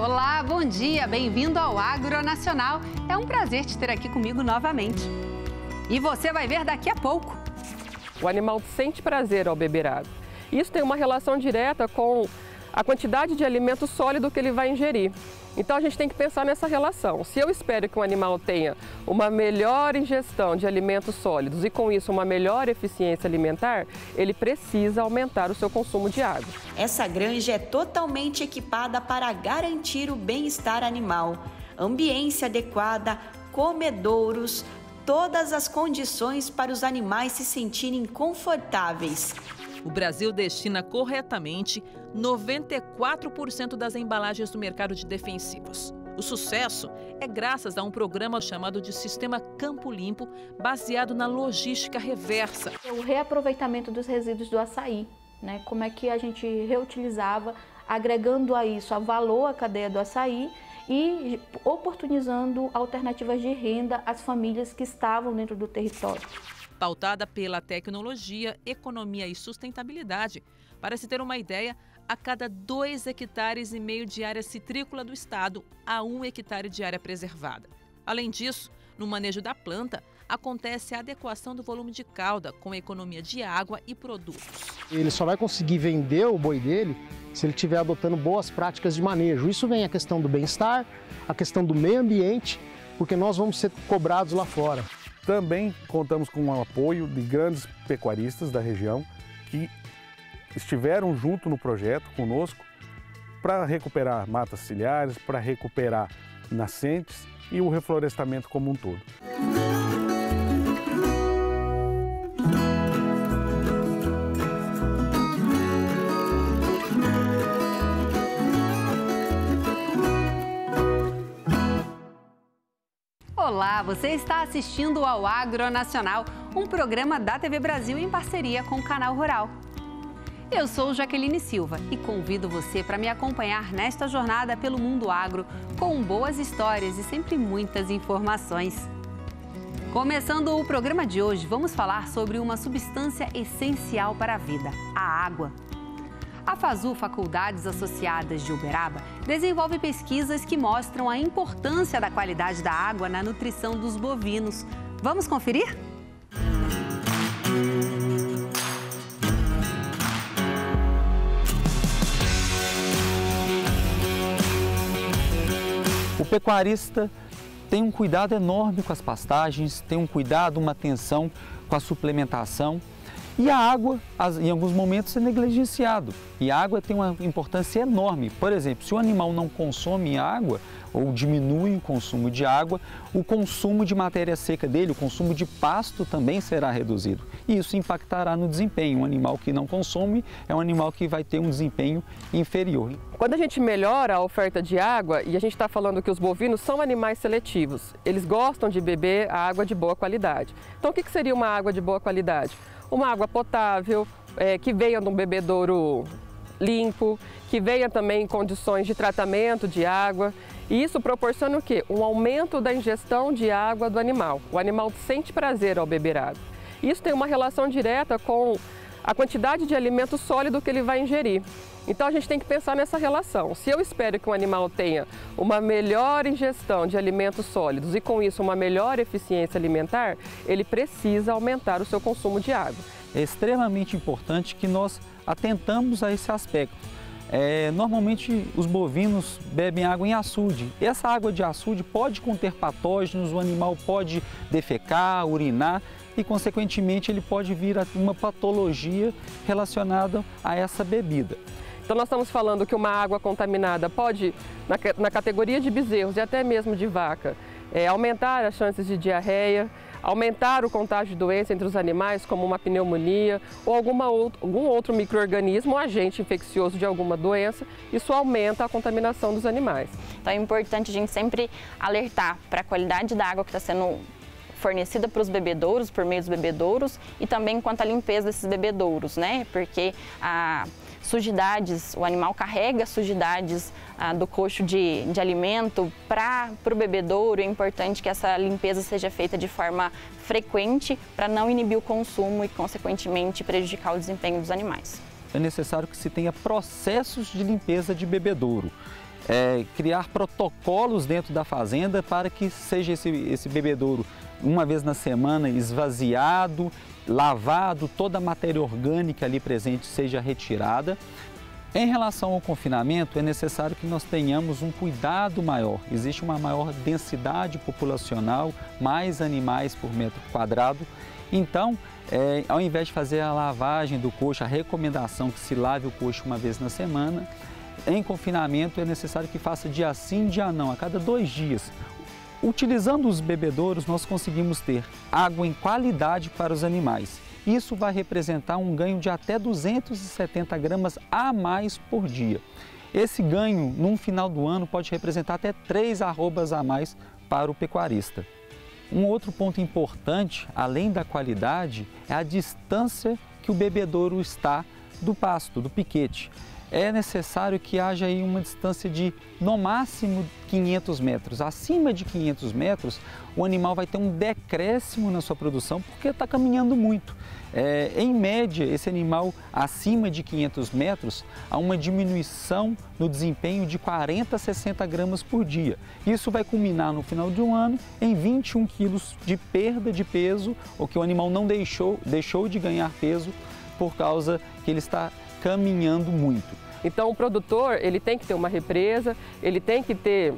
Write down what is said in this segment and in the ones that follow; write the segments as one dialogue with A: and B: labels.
A: Olá, bom dia, bem-vindo ao Agronacional. É um prazer te ter aqui comigo novamente. E você vai ver daqui a pouco.
B: O animal sente prazer ao beber água. Isso tem uma relação direta com a quantidade de alimento sólido que ele vai ingerir. Então a gente tem que pensar nessa relação. Se eu espero que um animal tenha uma melhor ingestão de alimentos sólidos e com isso uma melhor eficiência alimentar, ele precisa aumentar o seu consumo de água.
C: Essa granja é totalmente equipada para garantir o bem-estar animal. Ambiência adequada, comedouros, todas as condições para os animais se sentirem confortáveis.
D: O Brasil destina corretamente 94% das embalagens do mercado de defensivos. O sucesso é graças a um programa chamado de Sistema Campo Limpo, baseado na logística reversa.
E: O reaproveitamento dos resíduos do açaí, né? Como é que a gente reutilizava, agregando a isso a valor à cadeia do açaí e oportunizando alternativas de renda às famílias que estavam dentro do território.
D: Pautada pela tecnologia, economia e sustentabilidade. Para se ter uma ideia, a cada 2,5 hectares de área citrícola do estado, há 1 hectare de área preservada. Além disso, no manejo da planta, acontece a adequação do volume de cauda com a economia de água e produtos.
F: Ele só vai conseguir vender o boi dele se ele estiver adotando boas práticas de manejo. Isso vem a questão do bem-estar, a questão do meio ambiente, porque nós vamos ser cobrados lá fora.
G: Também contamos com o apoio de grandes pecuaristas da região que estiveram junto no projeto conosco para recuperar matas ciliares, para recuperar nascentes e o reflorestamento como um todo.
A: Olá, você está assistindo ao Agronacional, um programa da TV Brasil em parceria com o Canal Rural. Eu sou Jaqueline Silva e convido você para me acompanhar nesta jornada pelo mundo agro, com boas histórias e sempre muitas informações. Começando o programa de hoje, vamos falar sobre uma substância essencial para a vida, a água. A FASU, Faculdades Associadas de Uberaba, desenvolve pesquisas que mostram a importância da qualidade da água na nutrição dos bovinos. Vamos conferir?
H: O pecuarista tem um cuidado enorme com as pastagens, tem um cuidado, uma atenção com a suplementação. E a água, em alguns momentos, é negligenciado. E a água tem uma importância enorme. Por exemplo, se o animal não consome água ou diminui o consumo de água, o consumo de matéria seca dele, o consumo de pasto também será reduzido. E isso impactará no desempenho. Um animal que não consome é um animal que vai ter um desempenho inferior.
B: Quando a gente melhora a oferta de água, e a gente está falando que os bovinos são animais seletivos, eles gostam de beber a água de boa qualidade. Então, o que seria uma água de boa qualidade? Uma água potável, que venha de um bebedouro limpo, que venha também em condições de tratamento de água. E isso proporciona o quê? Um aumento da ingestão de água do animal. O animal sente prazer ao beber água. Isso tem uma relação direta com a quantidade de alimento sólido que ele vai ingerir. Então a gente tem que pensar nessa relação. Se eu espero que um animal tenha uma melhor ingestão de alimentos sólidos e com isso uma melhor eficiência alimentar, ele precisa aumentar o seu consumo de água.
H: É extremamente importante que nós atentamos a esse aspecto. Normalmente os bovinos bebem água em açude. Essa água de açude pode conter patógenos, o animal pode defecar, urinar e, consequentemente, ele pode vir a uma patologia relacionada a essa bebida.
B: Então nós estamos falando que uma água contaminada pode, na categoria de bezerros e até mesmo de vaca, aumentar as chances de diarreia, aumentar o contágio de doença entre os animais, como uma pneumonia ou algum outro micro-organismo, um agente infeccioso de alguma doença. Isso aumenta a contaminação dos animais.
I: Então é importante a gente sempre alertar para a qualidade da água que está sendo fornecida para os bebedouros, por meio dos bebedouros, e também quanto à limpeza desses bebedouros, né? Porque sujidades, o animal carrega sujidades do coxo de alimento para o bebedouro. É importante que essa limpeza seja feita de forma frequente para não inibir o consumo e, consequentemente, prejudicar o desempenho dos animais.
H: É necessário que se tenha processos de limpeza de bebedouro. criar protocolos dentro da fazenda para que seja esse bebedouro uma vez na semana esvaziado, lavado, toda a matéria orgânica ali presente seja retirada. Em relação ao confinamento, é necessário que nós tenhamos um cuidado maior. Existe uma maior densidade populacional, mais animais por metro quadrado. Então, ao invés de fazer a lavagem do coxo, a recomendação que se lave o coxo uma vez na semana, em confinamento é necessário que faça dia sim, dia não, a cada 2 dias. Utilizando os bebedouros, nós conseguimos ter água em qualidade para os animais. Isso vai representar um ganho de até 270 gramas a mais por dia. Esse ganho, no final do ano, pode representar até 3 arrobas a mais para o pecuarista. Um outro ponto importante, além da qualidade, é a distância que o bebedouro está do pasto, do piquete. É necessário que haja aí uma distância de, no máximo, 500 metros. Acima de 500 metros, o animal vai ter um decréscimo na sua produção porque está caminhando muito. Em média, esse animal acima de 500 metros, há uma diminuição no desempenho de 40 a 60 gramas por dia. Isso vai culminar no final de um ano em 21 quilos de perda de peso, ou que o animal não deixou de ganhar peso por causa que ele está caminhando muito.
B: Então o produtor, ele tem que ter uma represa, ele tem que ter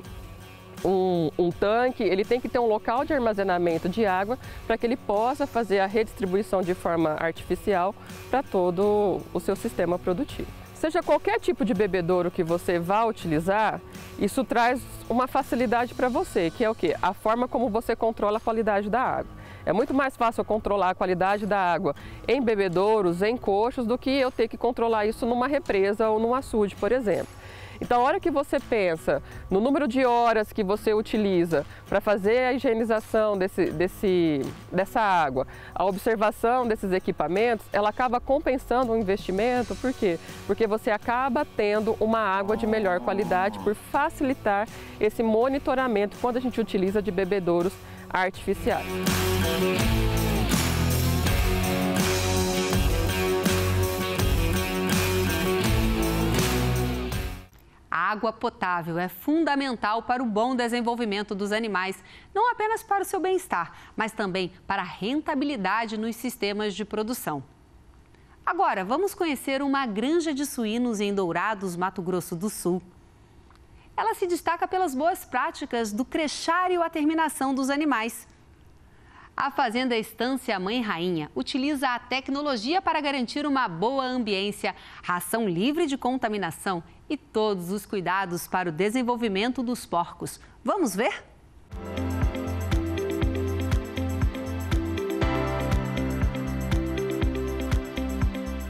B: um tanque, ele tem que ter um local de armazenamento de água para que ele possa fazer a redistribuição de forma artificial para todo o seu sistema produtivo. Seja qualquer tipo de bebedouro que você vá utilizar, isso traz uma facilidade para você, que é o quê? A forma como você controla a qualidade da água. É muito mais fácil controlar a qualidade da água em bebedouros, em coxos, do que eu ter que controlar isso numa represa ou num açude, por exemplo. Então, a hora que você pensa no número de horas que você utiliza para fazer a higienização dessa água, a observação desses equipamentos, ela acaba compensando o investimento. Por quê? Porque você acaba tendo uma água de melhor qualidade por facilitar esse monitoramento quando a gente utiliza de bebedouros artificiais.
A: A água potável é fundamental para o bom desenvolvimento dos animais, não apenas para o seu bem-estar, mas também para a rentabilidade nos sistemas de produção. Agora, vamos conhecer uma granja de suínos em Dourados, Mato Grosso do Sul. Ela se destaca pelas boas práticas do crechário à terminação dos animais. A Fazenda Estância Mãe Rainha utiliza a tecnologia para garantir uma boa ambiência, ração livre de contaminação e todos os cuidados para o desenvolvimento dos porcos. Vamos ver?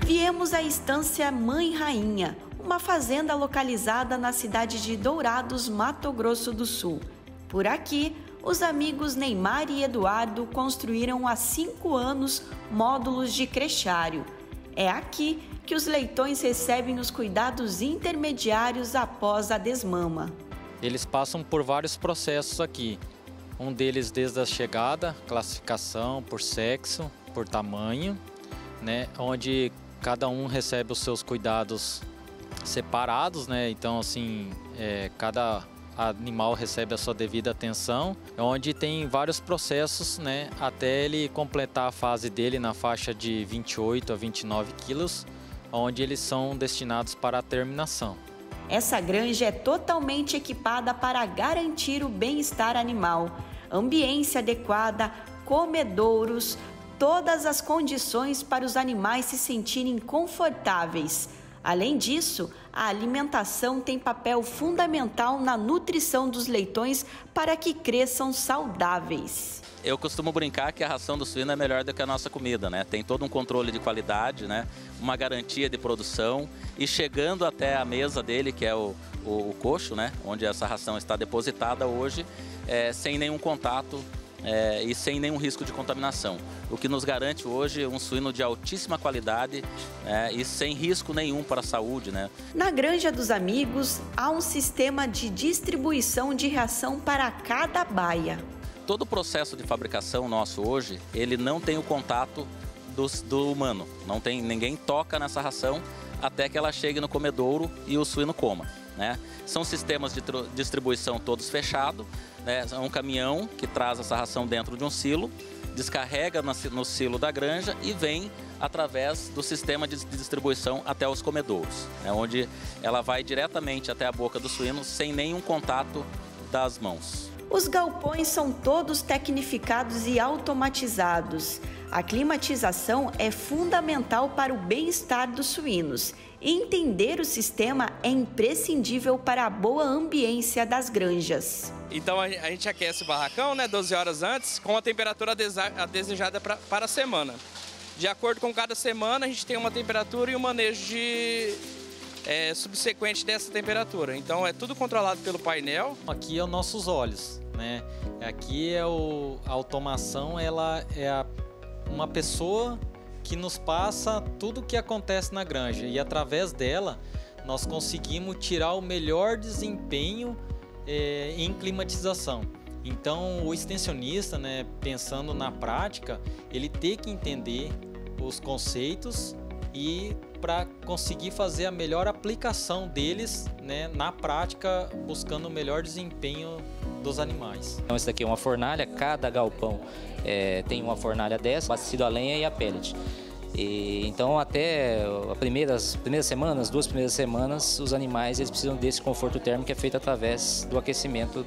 C: Viemos à Estância Mãe Rainha, uma fazenda localizada na cidade de Dourados, Mato Grosso do Sul. Por aqui, os amigos Neymar e Eduardo construíram há 5 anos módulos de crechário. É aqui que os leitões recebem os cuidados intermediários após a desmama.
J: Eles passam por vários processos aqui. Um deles desde a chegada, classificação por sexo, por tamanho, né? Onde cada um recebe os seus cuidados separados, né? Então, assim, cada animal recebe a sua devida atenção, onde tem vários processos, né, até ele completar a fase dele na faixa de 28 a 29 quilos, onde eles são destinados para a terminação.
C: Essa granja é totalmente equipada para garantir o bem-estar animal, ambiência adequada, comedouros, todas as condições para os animais se sentirem confortáveis. Além disso, a alimentação tem papel fundamental na nutrição dos leitões para que cresçam saudáveis.
K: Eu costumo brincar que a ração do suíno é melhor do que a nossa comida, né? Tem todo um controle de qualidade, né? Uma garantia de produção e chegando até a mesa dele, que é o coxo, né? Onde essa ração está depositada hoje, sem nenhum contato e sem nenhum risco de contaminação. O que nos garante hoje um suíno de altíssima qualidade e sem risco nenhum para a saúde, né?
C: Na Granja dos Amigos, há um sistema de distribuição de ração para cada baia.
K: Todo o processo de fabricação nosso hoje, ele não tem o contato do humano. Ninguém toca nessa ração até que ela chegue no comedouro e o suíno coma. né? São sistemas de distribuição todos fechados, né? É um caminhão que traz essa ração dentro de um silo, descarrega no silo da granja e vem através do sistema de distribuição até os comedouros, né? Onde ela vai diretamente até a boca do suíno sem nenhum contato das mãos.
C: Os galpões são todos tecnificados e automatizados. A climatização é fundamental para o bem-estar dos suínos. Entender o sistema é imprescindível para a boa ambiência das granjas.
L: Então a gente aquece o barracão, né, 12 horas antes, com a temperatura desejada para a semana. De acordo com cada semana, a gente tem uma temperatura e um manejo subsequente dessa temperatura. Então é tudo controlado pelo painel.
J: Aqui é os nossos olhos, né? Aqui a automação, ela é uma pessoa que nos passa tudo o que acontece na granja e através dela nós conseguimos tirar o melhor desempenho em climatização. Então o extensionista, né, pensando na prática, ele tem que entender os conceitos e para conseguir fazer a melhor aplicação deles, né, na prática, buscando o melhor desempenho dos animais.
M: Então esse daqui é uma fornalha, cada galpão tem uma fornalha dessa, abastecido a lenha e a pellet. Então até as primeiras semanas, 2 primeiras semanas, os animais eles precisam desse conforto térmico que é feito através do aquecimento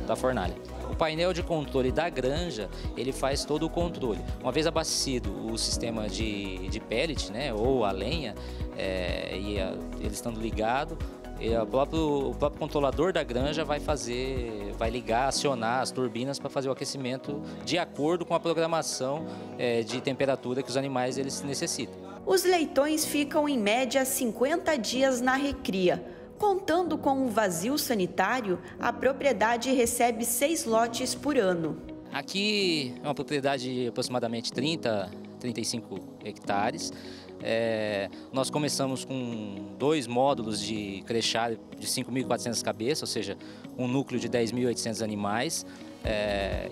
M: da fornalha. O painel de controle da granja, ele faz todo o controle. Uma vez abastecido o sistema de pellet, né, ou a lenha, ele estando ligado, o próprio controlador da granja vai ligar, acionar as turbinas para fazer o aquecimento de acordo com a programação de temperatura que os animais eles necessitam.
C: Os leitões ficam em média 50 dias na recria. Contando com o vazio sanitário, a propriedade recebe 6 lotes por ano.
M: Aqui é uma propriedade de aproximadamente 35 hectares. Nós começamos com 2 módulos de crechário de 5.400 cabeças, ou seja, um núcleo de 10.800 animais,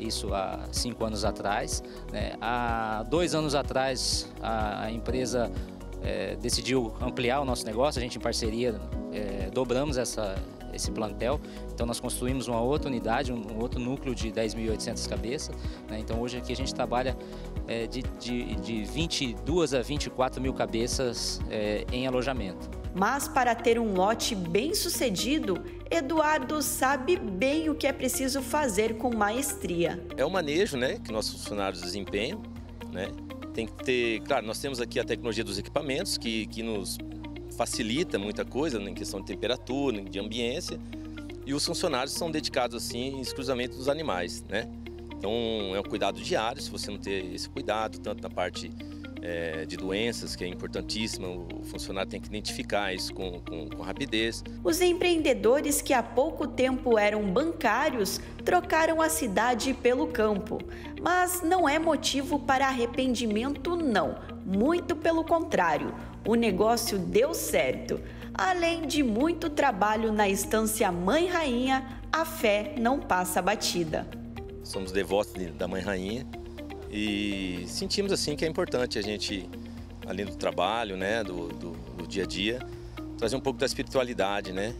M: isso há 5 anos atrás. Há 2 anos atrás, a empresa decidiu ampliar o nosso negócio, a gente em parceria dobramos esse plantel, então nós construímos uma outra unidade, um outro núcleo de 10.800 cabeças, né? Então hoje aqui a gente trabalha de 22 a 24 mil cabeças em alojamento.
C: Mas para ter um lote bem sucedido, Eduardo sabe bem o que é preciso fazer com maestria.
N: É o manejo, né, que nossos funcionários desempenham, né? Tem que ter, claro, nós temos aqui a tecnologia dos equipamentos que nos facilita muita coisa, né, em questão de temperatura, de ambiência, e os funcionários são dedicados assim exclusivamente dos animais, né? Então é um cuidado diário. Se você não ter esse cuidado, tanto na parte de doenças, que é importantíssima, o funcionário tem que identificar isso com rapidez.
C: Os empreendedores que há pouco tempo eram bancários trocaram a cidade pelo campo. Mas não é motivo para arrependimento, não. Muito pelo contrário, o negócio deu certo. Além de muito trabalho na estância Mãe Rainha, a fé não passa batida.
N: Somos devotos da Mãe Rainha e sentimos assim que é importante a gente, além do trabalho, né, do dia a dia, trazer um pouco da espiritualidade, né,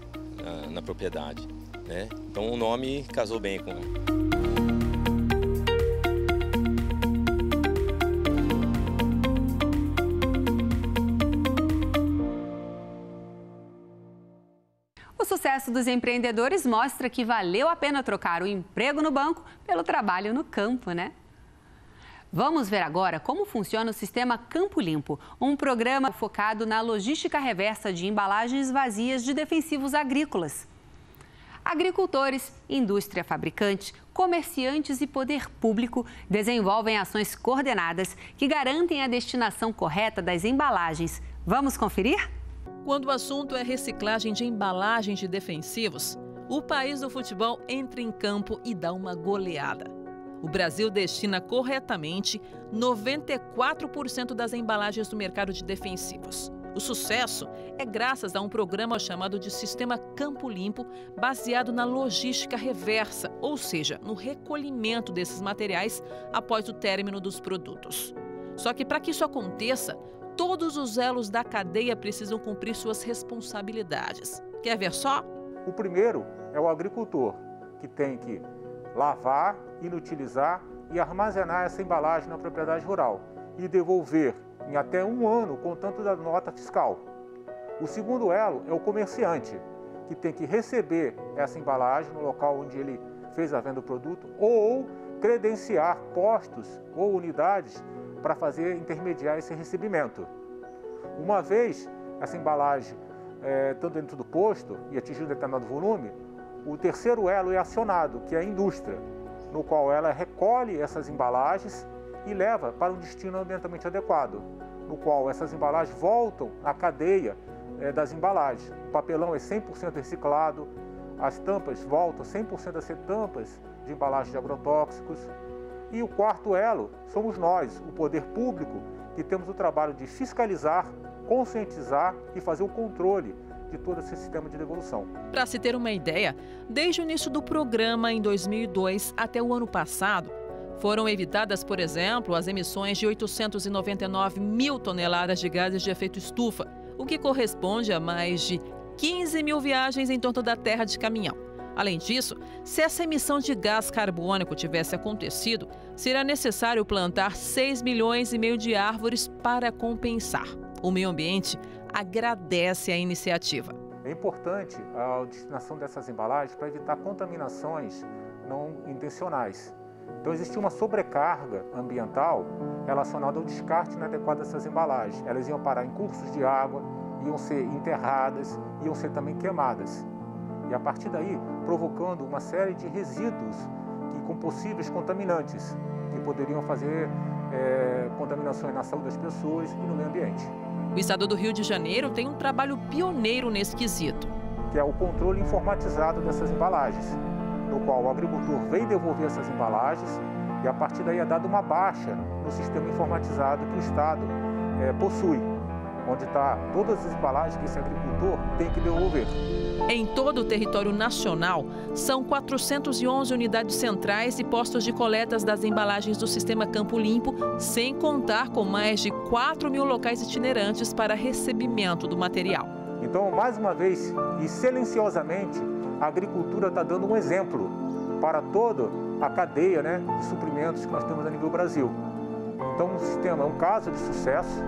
N: na propriedade, né? Então o nome casou bem com...
A: O sucesso dos empreendedores mostra que valeu a pena trocar o emprego no banco pelo trabalho no campo, né? Vamos ver agora como funciona o sistema Campo Limpo, um programa focado na logística reversa de embalagens vazias de defensivos agrícolas. Agricultores, indústria fabricante, comerciantes e poder público desenvolvem ações coordenadas que garantem a destinação correta das embalagens. Vamos conferir?
D: Quando o assunto é reciclagem de embalagens de defensivos, o país do futebol entra em campo e dá uma goleada. O Brasil destina corretamente 94% das embalagens do mercado de defensivos. O sucesso é graças a um programa chamado de Sistema Campo Limpo, baseado na logística reversa, ou seja, no recolhimento desses materiais após o término dos produtos. Só que para que isso aconteça, todos os elos da cadeia precisam cumprir suas responsabilidades. Quer ver só?
O: O primeiro é o agricultor, que tem que lavar, inutilizar e armazenar essa embalagem na propriedade rural e devolver em até 1 ano, contanto da nota fiscal. O segundo elo é o comerciante, que tem que receber essa embalagem no local onde ele fez a venda do produto ou credenciar postos ou unidades para intermediar esse recebimento. Uma vez essa embalagem estando dentro do posto e atingir um determinado volume, o terceiro elo é acionado, que é a indústria, no qual ela recolhe essas embalagens e leva para um destino ambientalmente adequado, no qual essas embalagens voltam à cadeia das embalagens. O papelão é 100% reciclado, as tampas voltam 100% a ser tampas de embalagem de agrotóxicos. E o quarto elo somos nós, o poder público, que temos o trabalho de fiscalizar, conscientizar e fazer o controle de todo esse sistema de devolução.
D: Para se ter uma ideia, desde o início do programa em 2002 até o ano passado, foram evitadas, por exemplo, as emissões de 899 mil toneladas de gases de efeito estufa, o que corresponde a mais de 15 mil viagens em torno da Terra de caminhão. Além disso, se essa emissão de gás carbônico tivesse acontecido, seria necessário plantar 6,5 milhões de árvores para compensar. O meio ambiente agradece a iniciativa.
O: É importante a destinação dessas embalagens para evitar contaminações não intencionais. Então, existia uma sobrecarga ambiental relacionada ao descarte inadequado dessas embalagens. Elas iam parar em cursos de água, iam ser enterradas, iam ser também queimadas. E a partir daí, provocando uma série de resíduos com possíveis contaminantes, que poderiam fazer contaminações na saúde das pessoas e no meio ambiente.
D: O estado do Rio de Janeiro tem um trabalho pioneiro nesse quesito.
O: Que é o controle informatizado dessas embalagens, no qual o agricultor vem devolver essas embalagens e a partir daí é dada uma baixa no sistema informatizado que o Estado possui, onde está todas as embalagens que esse agricultor tem que devolver.
D: Em todo o território nacional, são 411 unidades centrais e postos de coletas das embalagens do Sistema Campo Limpo, sem contar com mais de 4 mil locais itinerantes para recebimento do material.
O: Então, mais uma vez e silenciosamente, a agricultura está dando um exemplo para toda a cadeia de suprimentos que nós temos a nível Brasil. Então, o sistema é um caso de sucesso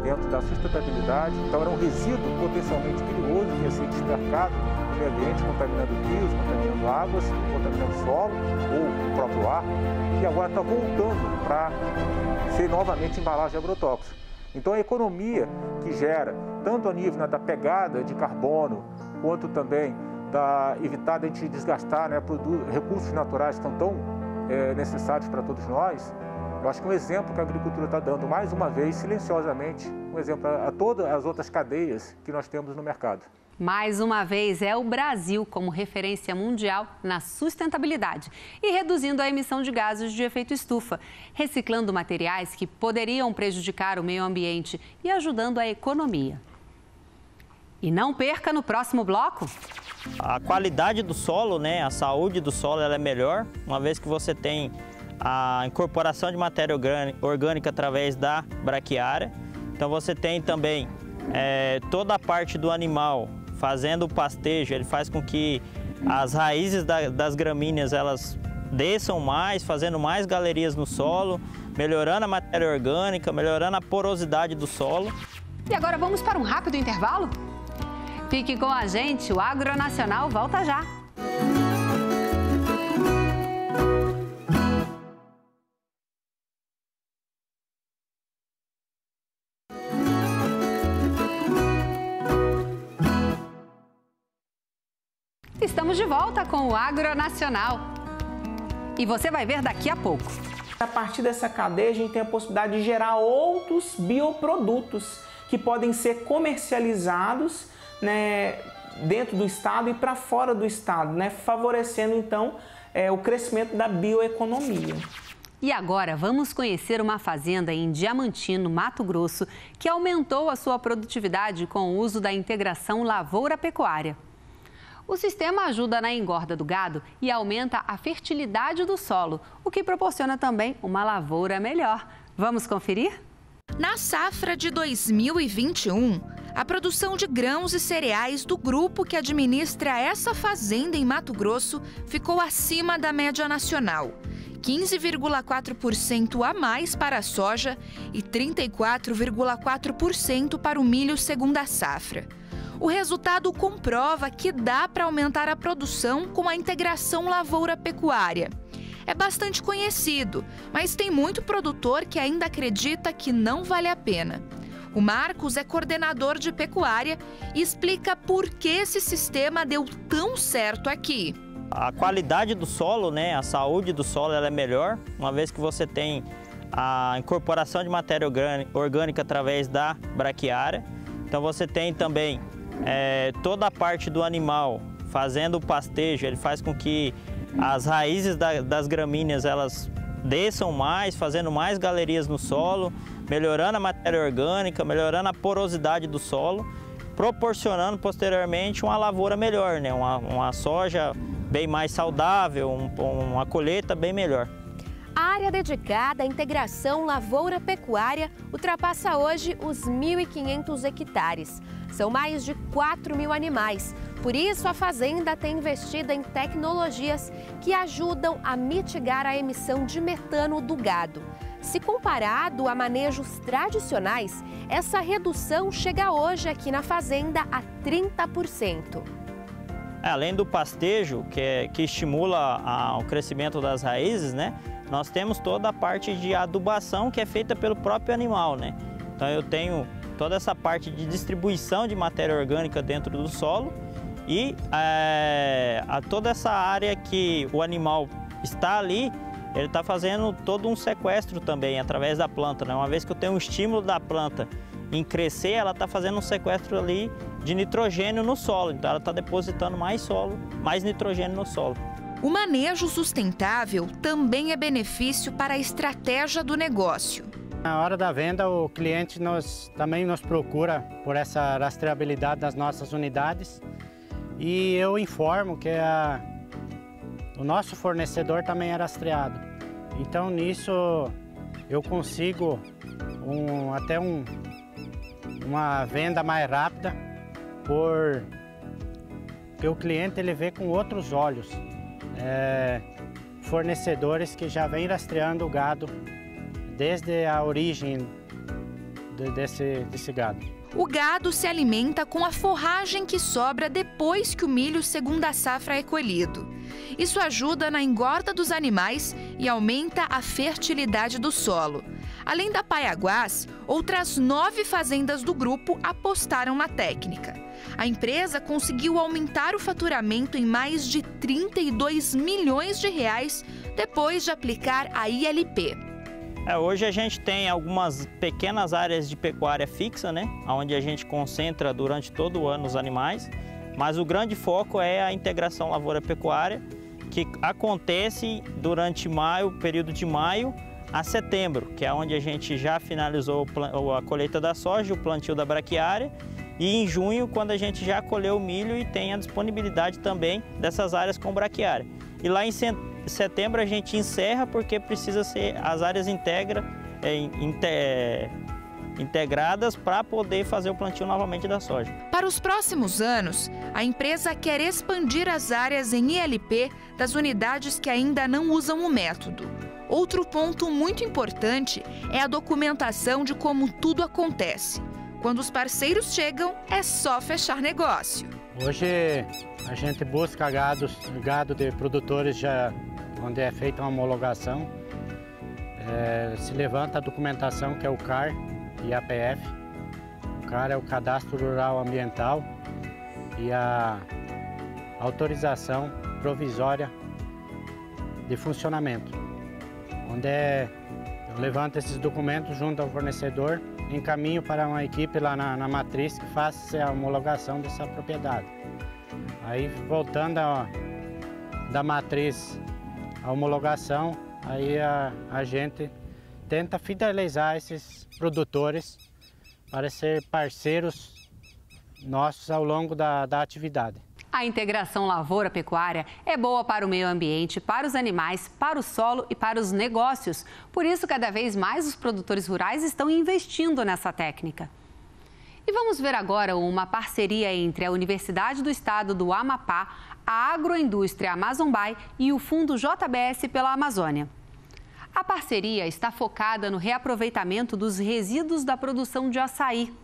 O: dentro da sustentabilidade. Então, era um resíduo potencialmente perigoso que ia ser descartado no meio ambiente, contaminando rios, contaminando águas, contaminando solo ou o próprio ar, e agora está voltando para ser novamente embalagem agrotóxica. Então, a economia que gera, tanto a nível da pegada de carbono, quanto também da evitar de a gente desgastar recursos naturais que são tão necessários para todos nós, eu acho que um exemplo que a agricultura está dando, mais uma vez, silenciosamente, um exemplo a todas as outras cadeias que nós temos no mercado.
A: Mais uma vez, é o Brasil como referência mundial na sustentabilidade e reduzindo a emissão de gases de efeito estufa, reciclando materiais que poderiam prejudicar o meio ambiente e ajudando a economia. E não perca no próximo bloco.
P: A qualidade do solo, a saúde do solo ela é melhor, uma vez que você tem a incorporação de matéria orgânica através da braquiária. Então você tem também toda a parte do animal fazendo o pastejo, ele faz com que as raízes das gramíneas elas desçam mais, fazendo mais galerias no solo, melhorando a matéria orgânica, melhorando a porosidade do solo.
A: E agora vamos para um rápido intervalo? Fique com a gente, o Agronacional volta já. Estamos de volta com o Agronacional. E você vai ver daqui a pouco.
Q: A partir dessa cadeia, a gente tem a possibilidade de gerar outros bioprodutos que podem ser comercializados dentro do estado e para fora do estado, favorecendo então o crescimento da bioeconomia.
A: E agora vamos conhecer uma fazenda em Diamantino, Mato Grosso, que aumentou a sua produtividade com o uso da integração lavoura-pecuária. O sistema ajuda na engorda do gado e aumenta a fertilidade do solo, o que proporciona também uma lavoura melhor. Vamos conferir?
R: Na safra de 2021, A produção de grãos e cereais do grupo que administra essa fazenda em Mato Grosso ficou acima da média nacional. 15,4% a mais para a soja e 34,4% para o milho segunda safra. O resultado comprova que dá para aumentar a produção com a integração lavoura-pecuária. É bastante conhecido, mas tem muito produtor que ainda acredita que não vale a pena. O Marcos é coordenador de pecuária e explica por que esse sistema deu tão certo aqui.
P: A qualidade do solo, né, a saúde do solo ela é melhor, uma vez que você tem a incorporação de matéria orgânica através da braquiária. Então você tem também toda a parte do animal fazendo o pastejo, ele faz com que as raízes das gramíneas elas desçam mais, fazendo mais galerias no solo, melhorando a matéria orgânica, melhorando a porosidade do solo, proporcionando posteriormente uma lavoura melhor, né? Uma soja bem mais saudável, uma colheita bem melhor.
S: A área dedicada à integração lavoura-pecuária ultrapassa hoje os 1.500 hectares. São mais de 4.000 animais. Por isso, a fazenda tem investido em tecnologias que ajudam a mitigar a emissão de metano do gado. Se comparado a manejos tradicionais, essa redução chega hoje aqui na fazenda a 30%.
P: Além do pastejo, que estimula o crescimento das raízes, né? Nós temos toda a parte de adubação que é feita pelo próprio animal, né? Então eu tenho toda essa parte de distribuição de matéria orgânica dentro do solo e toda essa área que o animal está ali, ele está fazendo todo um sequestro também através da planta, né? Uma vez que eu tenho um estímulo da planta em crescer, ela está fazendo um sequestro ali de nitrogênio no solo, então ela está depositando mais nitrogênio no solo.
R: O manejo sustentável também é benefício para a estratégia do negócio.
T: Na hora da venda, o cliente também nos procura por essa rastreabilidade das nossas unidades e eu informo que o nosso fornecedor também é rastreado. Então nisso eu consigo até uma venda mais rápida, porque o cliente ele vê com outros olhos. Fornecedores que já vêm rastreando o gado desde a origem desse gado.
R: O gado se alimenta com a forragem que sobra depois que o milho segunda safra é colhido. Isso ajuda na engorda dos animais e aumenta a fertilidade do solo. Além da Paiaguás, outras 9 fazendas do grupo apostaram na técnica. A empresa conseguiu aumentar o faturamento em mais de 32 milhões de reais depois de aplicar a ILP.
P: Hoje a gente tem algumas pequenas áreas de pecuária fixa, né? Onde a gente concentra durante todo o ano os animais, mas o grande foco é a integração lavoura-pecuária, que acontece durante período de maio a setembro, que é onde a gente já finalizou a colheita da soja, o plantio da braquiária, e em junho, quando a gente já colheu o milho e tem a disponibilidade também dessas áreas com braquiária. E lá em setembro a gente encerra porque precisa ser as áreas integradas para poder fazer o plantio novamente da soja.
R: Para os próximos anos, a empresa quer expandir as áreas em ILP das unidades que ainda não usam o método. Outro ponto muito importante é a documentação de como tudo acontece. Quando os parceiros chegam, é só fechar negócio.
T: Hoje a gente busca gado de produtores onde é feita uma homologação. Se levanta a documentação que é o CAR e a APF. O CAR é o Cadastro Rural Ambiental e a autorização provisória de funcionamento, onde eu levanto esses documentos junto ao fornecedor, encaminho para uma equipe lá na matriz que faça a homologação dessa propriedade. Aí voltando da matriz à homologação, aí a gente tenta fidelizar esses produtores para ser parceiros nossos ao longo da atividade.
A: A integração lavoura-pecuária é boa para o meio ambiente, para os animais, para o solo e para os negócios. Por isso, cada vez mais os produtores rurais estão investindo nessa técnica. E vamos ver agora uma parceria entre a Universidade do Estado do Amapá, a Agroindústria Amazonbay e o Fundo JBS pela Amazônia. A parceria está focada no reaproveitamento dos resíduos da produção de açaí.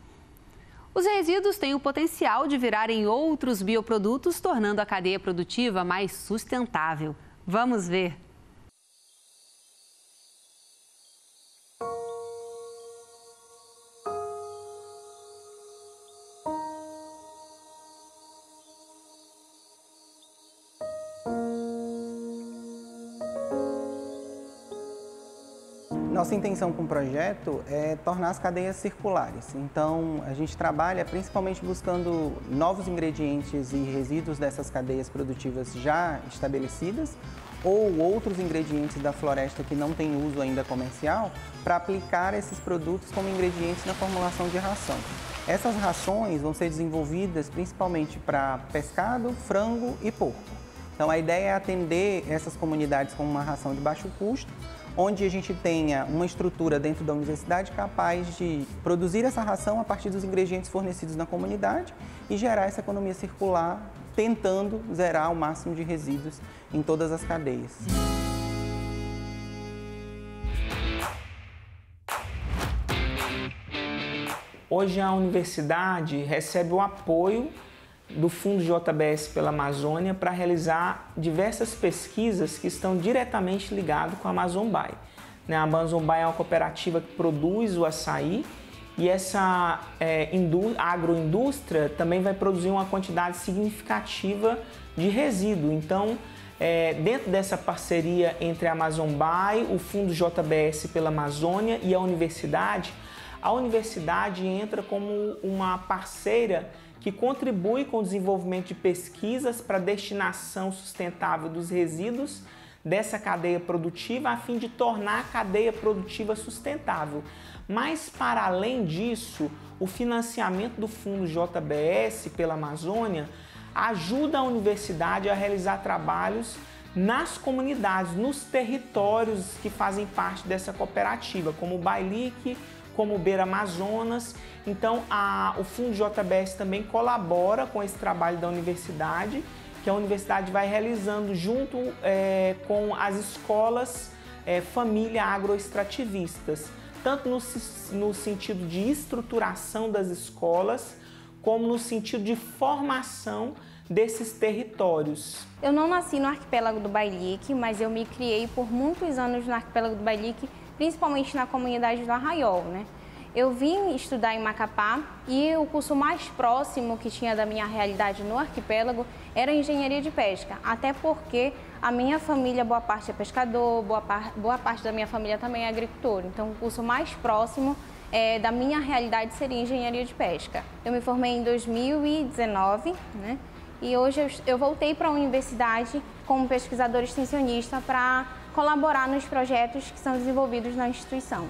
A: Os resíduos têm o potencial de virarem outros bioprodutos, tornando a cadeia produtiva mais sustentável. Vamos ver.
Q: Nossa intenção com o projeto é tornar as cadeias circulares. Então, a gente trabalha principalmente buscando novos ingredientes e resíduos dessas cadeias produtivas já estabelecidas ou outros ingredientes da floresta que não têm uso ainda comercial para aplicar esses produtos como ingredientes na formulação de ração. Essas rações vão ser desenvolvidas principalmente para pescado, frango e porco. Então, a ideia é atender essas comunidades com uma ração de baixo custo, onde a gente tenha uma estrutura dentro da universidade capaz de produzir essa ração a partir dos ingredientes fornecidos na comunidade e gerar essa economia circular, tentando zerar o máximo de resíduos em todas as cadeias. Hoje a universidade recebe o apoio do Fundo JBS pela Amazônia para realizar diversas pesquisas que estão diretamente ligadas com a Amazonbay. A Amazonbay é uma cooperativa que produz o açaí e essa agroindústria também vai produzir uma quantidade significativa de resíduo. Então, dentro dessa parceria entre a Amazonbay, o Fundo JBS pela Amazônia e a universidade entra como uma parceira que contribui com o desenvolvimento de pesquisas para destinação sustentável dos resíduos dessa cadeia produtiva, a fim de tornar a cadeia produtiva sustentável. Mas, para além disso, o financiamento do Fundo JBS pela Amazônia ajuda a universidade a realizar trabalhos nas comunidades, nos territórios que fazem parte dessa cooperativa, como o Bailique, como o Beira Amazonas. Então, o Fundo JBS também colabora com esse trabalho da universidade, que a universidade vai realizando junto com as escolas família agroextrativistas, tanto no sentido de estruturação das escolas, como no sentido de formação desses territórios.
U: Eu não nasci no arquipélago do Bailique, mas eu me criei por muitos anos no arquipélago do Bailique, principalmente na comunidade do Arraiol, né? Eu vim estudar em Macapá e o curso mais próximo que tinha da minha realidade no arquipélago era engenharia de pesca, até porque a minha família, boa parte é pescador, boa parte da minha família também é agricultor. Então, o curso mais próximo da minha realidade seria engenharia de pesca. Eu me formei em 2019, né? E hoje eu voltei para a universidade como pesquisadora extensionista para colaborar nos projetos que são desenvolvidos na instituição.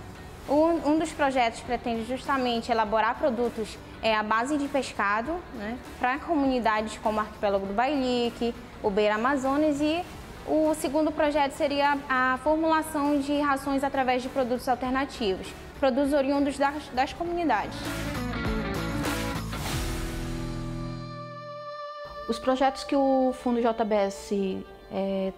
U: Um dos projetos pretende justamente elaborar produtos à base de pescado, né, para comunidades como o arquipélago do Bailique, o Beira Amazonas, e o segundo projeto seria a formulação de rações através de produtos alternativos, produtos oriundos das comunidades.
E: Os projetos que o Fundo JBS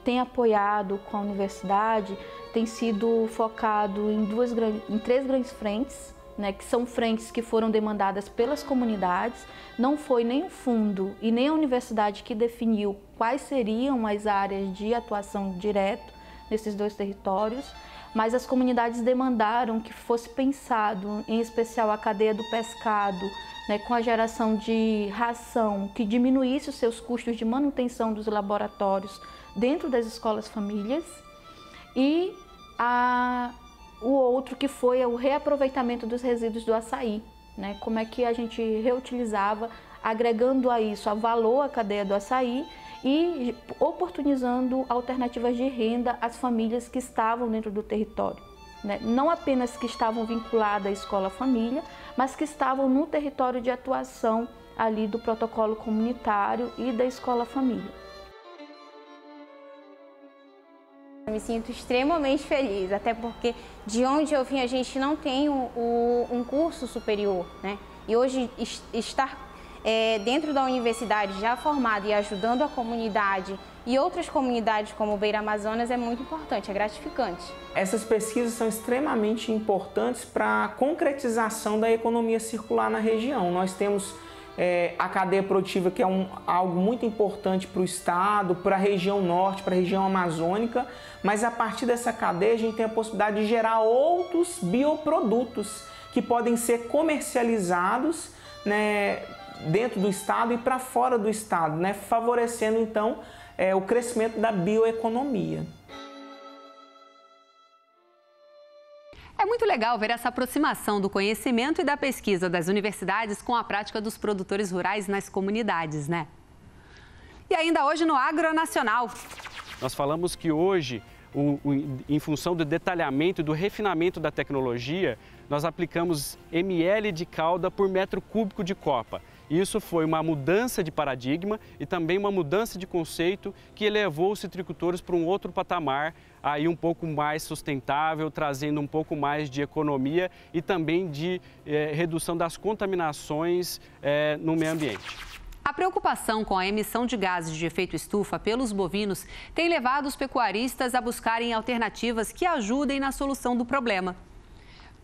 E: tem apoiado com a universidade tem sido focado em três grandes frentes, né, que são frentes que foram demandadas pelas comunidades. Não foi nem o fundo e nem a universidade que definiu quais seriam as áreas de atuação direto nesses dois territórios, mas as comunidades demandaram que fosse pensado, em especial, a cadeia do pescado, né, com a geração de ração que diminuísse os seus custos de manutenção dos laboratórios dentro das escolas famílias, e o outro que foi o reaproveitamento dos resíduos do açaí, né, como é que a gente reutilizava, agregando a isso a valor à cadeia do açaí e oportunizando alternativas de renda às famílias que estavam dentro do território, né? Não apenas que estavam vinculadas à escola-família, mas que estavam no território de atuação ali do protocolo comunitário e da escola-família.
U: Eu me sinto extremamente feliz, até porque de onde eu vim a gente não tem um curso superior, né? E hoje estar dentro da universidade já formado e ajudando a comunidade e outras comunidades como o Beira Amazonas é muito importante, é gratificante.
Q: Essas pesquisas são extremamente importantes para a concretização da economia circular na região. Nós temos a cadeia produtiva, que é algo muito importante para o estado, para a região norte, para a região amazônica, mas a partir dessa cadeia a gente tem a possibilidade de gerar outros bioprodutos que podem ser comercializados, né, dentro do estado e para fora do estado, né, favorecendo então o crescimento da bioeconomia.
A: É muito legal ver essa aproximação do conhecimento e da pesquisa das universidades com a prática dos produtores rurais nas comunidades, né? E ainda hoje no Agronacional.
F: Nós falamos que hoje, em função do detalhamento e do refinamento da tecnologia, nós aplicamos ml de calda por metro cúbico de copa. Isso foi uma mudança de paradigma e também uma mudança de conceito que elevou os citricultores para um outro patamar, aí um pouco mais sustentável, trazendo um pouco mais de economia e também de redução das contaminações no meio ambiente.
A: A preocupação com a emissão de gases de efeito estufa pelos bovinos tem levado os pecuaristas a buscarem alternativas que ajudem na solução do problema.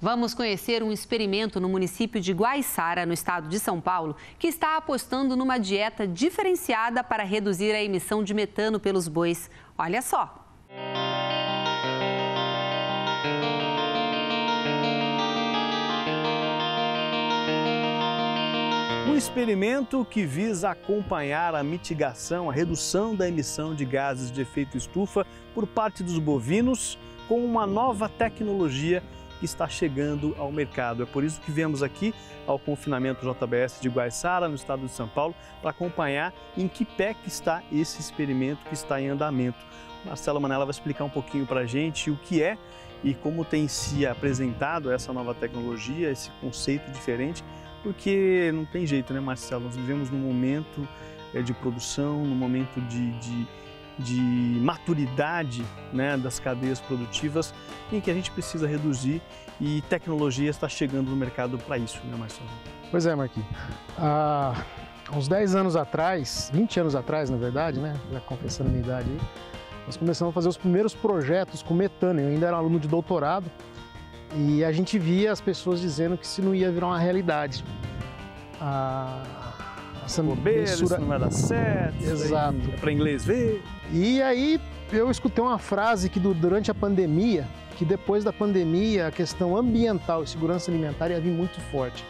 A: Vamos conhecer um experimento no município de Guaiçara, no estado de São Paulo, que está apostando numa dieta diferenciada para reduzir a emissão de metano pelos bois. Olha só!
V: Um experimento que visa acompanhar a mitigação, a redução da emissão de gases de efeito estufa por parte dos bovinos com uma nova tecnologia que está chegando ao mercado. É por isso que viemos aqui ao confinamento JBS de Guaiçara, no estado de São Paulo, para acompanhar em que pé que está esse experimento que está em andamento. Marcelo Manella vai explicar um pouquinho para a gente o que é e como tem se apresentado essa nova tecnologia, esse conceito diferente, porque não tem jeito, né, Marcelo? Nós vivemos num momento de produção, num momento de maturidade, né, das cadeias produtivas em que a gente precisa reduzir e tecnologia está chegando no mercado para isso, né, Marcelo?
W: Pois é, Marquinhos. Há uns 10 anos atrás, 20 anos atrás, na verdade, né, já confessando a minha idade aí, nós começamos a fazer os primeiros projetos com metano. Eu ainda era aluno de doutorado e a gente via as pessoas dizendo que isso não ia virar uma realidade.
V: Essa bobeira, isso não vai dar certo,
W: exato,
V: é para inglês ver.
W: E aí eu escutei uma frase que durante a pandemia, que depois da pandemia a questão ambiental e segurança alimentar ia vir muito forte.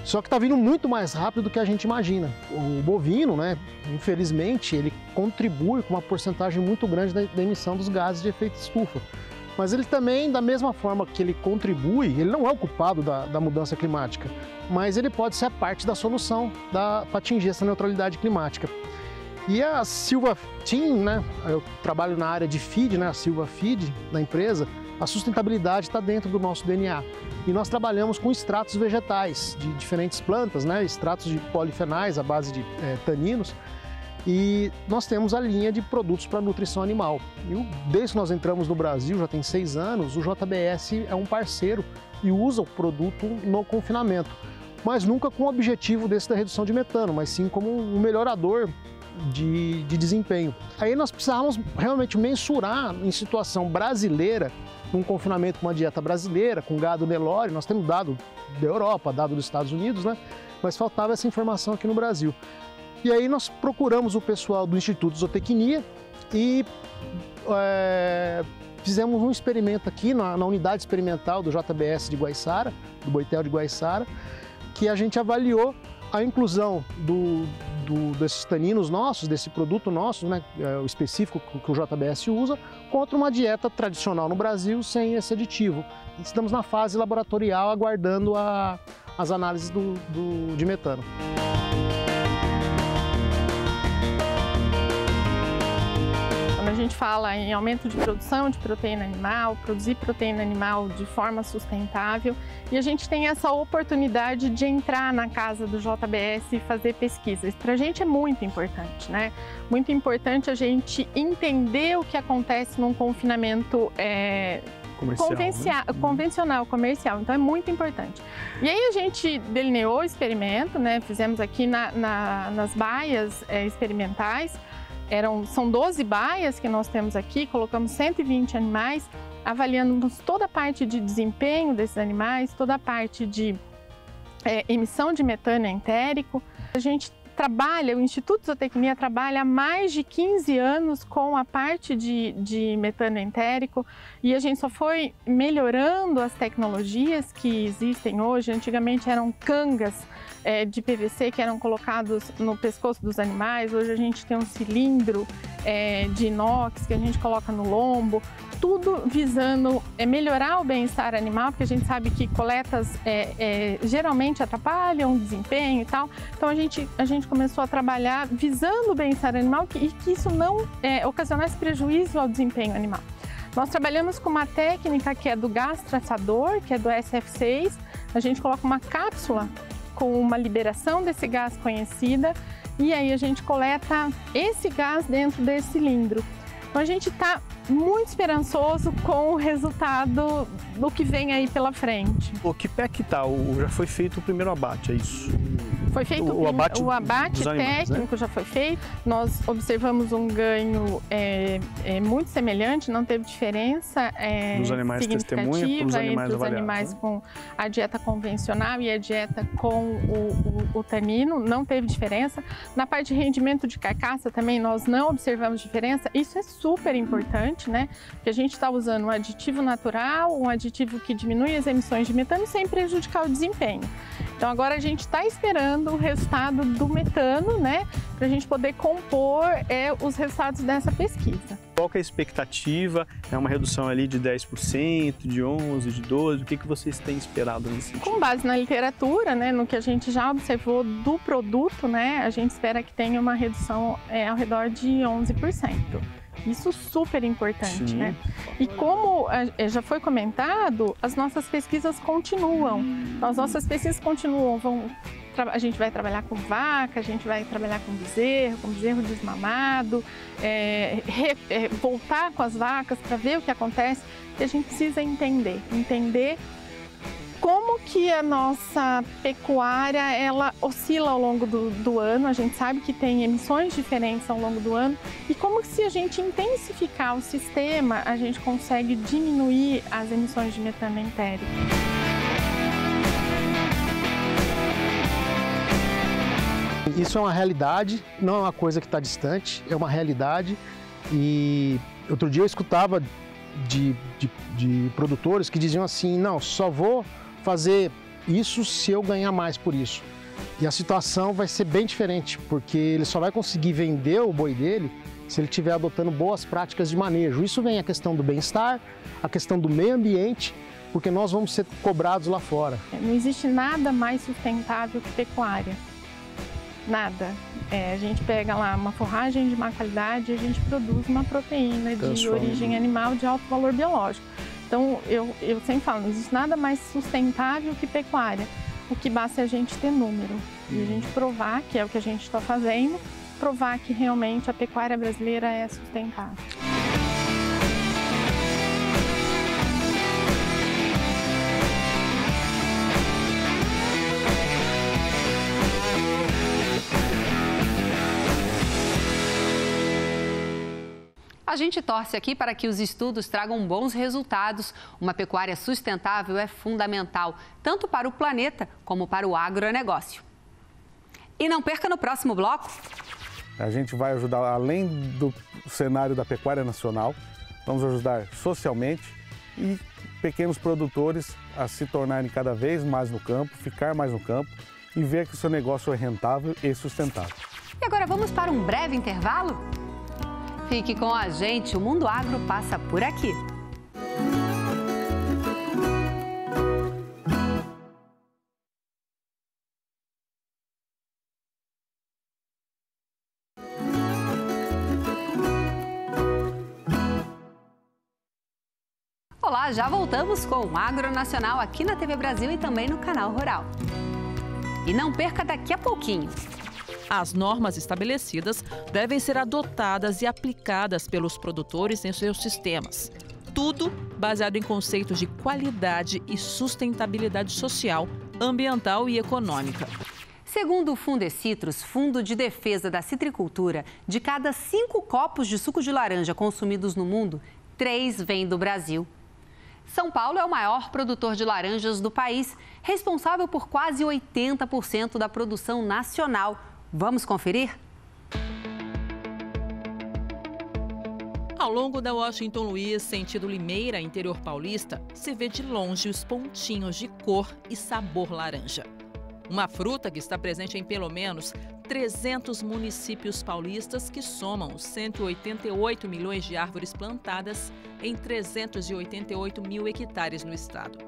W: Só que está vindo muito mais rápido do que a gente imagina. O bovino, né, infelizmente, ele contribui com uma porcentagem muito grande da emissão dos gases de efeito estufa. Mas ele também, da mesma forma que ele contribui, ele não é o culpado da mudança climática, mas ele pode ser a parte da solução para atingir essa neutralidade climática. E a Silva Team, né, eu trabalho na área de feed, né, a Silva Feed da empresa, a sustentabilidade está dentro do nosso DNA. E nós trabalhamos com extratos vegetais de diferentes plantas, né, extratos de polifenais à base de taninos. E nós temos a linha de produtos para nutrição animal. E desde que nós entramos no Brasil, já tem 6 anos, o JBS é um parceiro e usa o produto no confinamento. Mas nunca com o objetivo desse da redução de metano, mas sim como um melhorador de desempenho. Aí nós precisávamos realmente mensurar em situação brasileira, num confinamento com uma dieta brasileira, com gado Nelore. Nós temos dado da Europa, dado dos Estados Unidos, né? Mas faltava essa informação aqui no Brasil. E aí nós procuramos o pessoal do Instituto Zootecnia e fizemos um experimento aqui na unidade experimental do JBS de Guaiçara, do Boitel de Guaiçara, que a gente avaliou a inclusão desses taninos nossos, desse produto nosso, né, o específico que o JBS usa, contra uma dieta tradicional no Brasil sem esse aditivo. Estamos na fase laboratorial aguardando as análises de metano.
X: A gente fala em aumento de produção de proteína animal, produzir proteína animal de forma sustentável, e a gente tem essa oportunidade de entrar na casa do JBS e fazer pesquisas. Para a gente é muito importante, né? Muito importante a gente entender o que acontece num confinamento convencional, comercial. Então é muito importante. E aí a gente delineou o experimento, né? Fizemos aqui nas baias experimentais. São 12 baias que nós temos aqui, colocamos 120 animais, avaliamos toda a parte de desempenho desses animais, toda a parte de emissão de metano entérico. A gente trabalha, o Instituto de Zootecnia trabalha há mais de 15 anos com a parte de metano entérico e a gente só foi melhorando as tecnologias que existem hoje. Antigamente eram cangas de PVC que eram colocados no pescoço dos animais, hoje a gente tem um cilindro de inox que a gente coloca no lombo, tudo visando melhorar o bem-estar animal, porque a gente sabe que coletas geralmente atrapalham o desempenho e tal. Então a gente começou a trabalhar visando o bem-estar animal e que isso não ocasionasse prejuízo ao desempenho animal. Nós trabalhamos com uma técnica que é do gás traçador, que é do SF6. A gente coloca uma cápsula com uma liberação desse gás conhecida e aí a gente coleta esse gás dentro desse cilindro. Então a gente está muito esperançoso com o resultado do que vem aí pela frente.
V: Que pé que tá? Já foi feito o primeiro abate, é isso?
X: Foi feito o abate técnico, né? Já foi feito. Nós observamos um ganho muito semelhante, não teve diferença
V: dos animais
X: significativa entre os animais com a dieta convencional e a dieta com o tanino, não teve diferença. Na parte de rendimento de carcaça também nós não observamos diferença. Isso é super importante, né? Porque a gente está usando um aditivo natural, um aditivo que diminui as emissões de metano sem prejudicar o desempenho. Então agora a gente está esperando o resultado do metano, né, para a gente poder compor os resultados dessa pesquisa.
V: Qual que é a expectativa? É uma redução ali de 10%, de 11%, de 12%? O que vocês têm esperado nesse sentido?
X: Com base na literatura, né, no que a gente já observou do produto, né, a gente espera que tenha uma redução ao redor de 11%. Isso super importante, né? E como já foi comentado, as nossas pesquisas continuam. As nossas pesquisas continuam. A gente vai trabalhar com vaca, a gente vai trabalhar com bezerro desmamado, voltar com as vacas para ver o que acontece. E a gente precisa entender como que a nossa pecuária ela oscila ao longo do ano. A gente sabe que tem emissões diferentes ao longo do ano e como que se a gente intensificar o sistema, a gente consegue diminuir as emissões de metano entérico.
W: Isso é uma realidade, não é uma coisa que está distante, é uma realidade. E outro dia eu escutava de produtores que diziam assim, não, só vou fazer isso se eu ganhar mais por isso. E a situação vai ser bem diferente, porque ele só vai conseguir vender o boi dele se ele estiver adotando boas práticas de manejo. Isso vem a questão do bem-estar, a questão do meio ambiente, porque nós vamos ser cobrados lá fora.
X: Não existe nada mais sustentável que pecuária. Nada. A gente pega lá uma forragem de má qualidade e a gente produz uma proteína de origem animal de alto valor biológico. Então, eu sempre falo, não existe nada mais sustentável que pecuária. O que basta é a gente ter número e a gente provar, que é o que a gente está fazendo, provar que realmente a pecuária brasileira é sustentável.
A: A gente torce aqui para que os estudos tragam bons resultados. Uma pecuária sustentável é fundamental, tanto para o planeta como para o agronegócio. E não perca no próximo bloco.
B: A gente vai ajudar, além do cenário da pecuária nacional, vamos ajudar socialmente e pequenos produtores a se tornarem cada vez mais no campo, ficar mais no campo e ver que o seu negócio é rentável e sustentável.
A: E agora vamos para um breve intervalo? Fique com a gente, o Mundo Agro passa por aqui. Olá, já voltamos com o Agro Nacional aqui na TV Brasil e também no Canal Rural. E não perca daqui a pouquinho.
D: As normas estabelecidas devem ser adotadas e aplicadas pelos produtores em seus sistemas. Tudo baseado em conceitos de qualidade e sustentabilidade social, ambiental e econômica.
A: Segundo o Fundecitrus, Fundo de Defesa da Citricultura, de cada 5 copos de suco de laranja consumidos no mundo, 3 vêm do Brasil. São Paulo é o maior produtor de laranjas do país, responsável por quase 80% da produção nacional. Vamos conferir?
D: Ao longo da Washington Luiz, sentido Limeira, interior paulista, se vê de longe os pontinhos de cor e sabor laranja. Uma fruta que está presente em pelo menos 300 municípios paulistas que somam 188 milhões de árvores plantadas em 388 mil hectares no estado.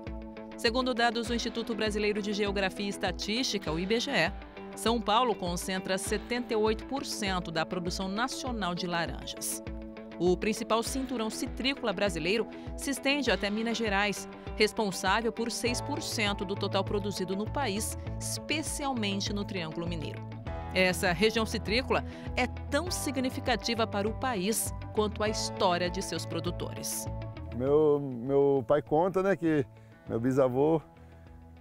D: Segundo dados do Instituto Brasileiro de Geografia e Estatística, o IBGE, São Paulo concentra 78% da produção nacional de laranjas. O principal cinturão citrícola brasileiro se estende até Minas Gerais, responsável por 6% do total produzido no país, especialmente no Triângulo Mineiro. Essa região citrícola é tão significativa para o país quanto a história de seus produtores.
G: Meu pai conta, né, que meu bisavô,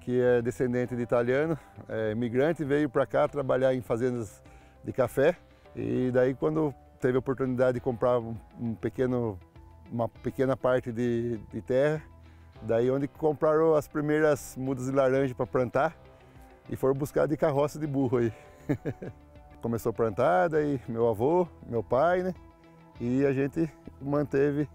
G: que é descendente de italiano, é imigrante, veio para cá trabalhar em fazendas de café. E daí, quando teve a oportunidade de comprar uma pequena parte de terra, daí onde compraram as primeiras mudas de laranja para plantar e foram buscar de carroça de burro aí. Começou a plantar, daí meu avô, meu pai, né? E a gente manteve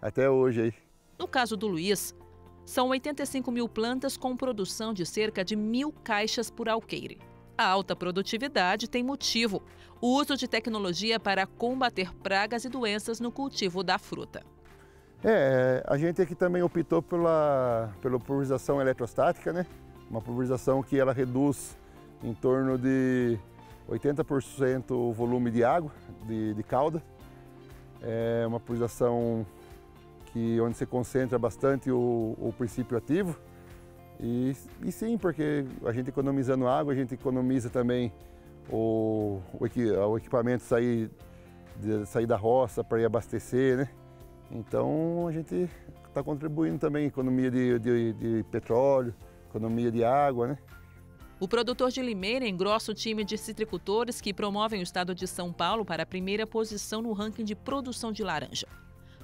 G: até hoje aí.
D: No caso do Luiz, são 85 mil plantas com produção de cerca de 1.000 caixas por alqueire. A alta produtividade tem motivo: o uso de tecnologia para combater pragas e doenças no cultivo da fruta.
G: A gente aqui também optou pela pulverização eletrostática, né? Uma pulverização que ela reduz em torno de 80% o volume de água, de calda. É uma pulverização onde se concentra bastante o princípio ativo. E sim, porque a gente economizando água, a gente economiza também o equipamento sair da roça para ir abastecer, né? Então a gente está contribuindo também em economia de petróleo, economia de água, né?
D: O produtor de Limeira engrossa o time de citricultores que promovem o estado de São Paulo para a primeira posição no ranking de produção de laranja.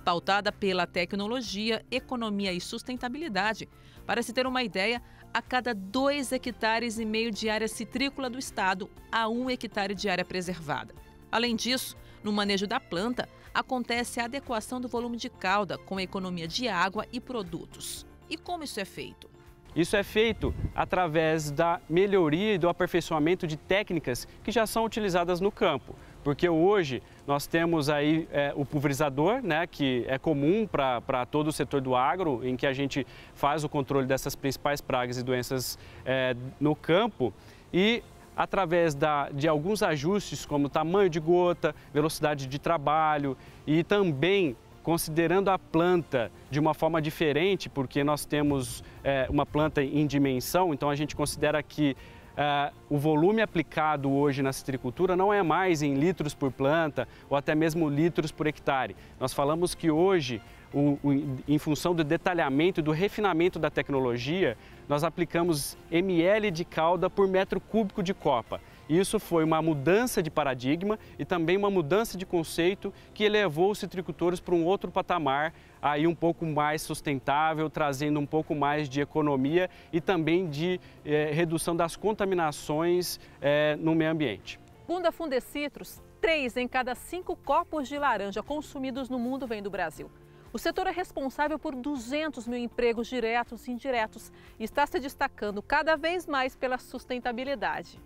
D: Pautada pela tecnologia, economia e sustentabilidade. Para se ter uma ideia, a cada 2,5 hectares de área citrícola do estado, há 1 hectare de área preservada. Além disso, no manejo da planta, acontece a adequação do volume de cauda com a economia de água e produtos. E como isso é feito?
F: Isso é feito através da melhoria e do aperfeiçoamento de técnicas que já são utilizadas no campo. Porque hoje nós temos aí o pulverizador, né, que é comum para todo o setor do agro, em que a gente faz o controle dessas principais pragas e doenças no campo. E através de alguns ajustes, como tamanho de gota, velocidade de trabalho e também considerando a planta de uma forma diferente, porque nós temos uma planta em dimensão, então a gente considera que o volume aplicado hoje na citricultura não é mais em litros por planta ou até mesmo litros por hectare. Nós falamos que hoje, em função do detalhamento e do refinamento da tecnologia, nós aplicamos ml de calda por metro cúbico de copa. Isso foi uma mudança de paradigma e também uma mudança de conceito que elevou os citricultores para um outro patamar, aí um pouco mais sustentável, trazendo um pouco mais de economia e também de redução das contaminações no meio ambiente.
D: Segundo a Fundecitrus, 3 em cada 5 copos de laranja consumidos no mundo vêm do Brasil. O setor é responsável por 200 mil empregos diretos e indiretos e está se destacando cada vez mais pela sustentabilidade.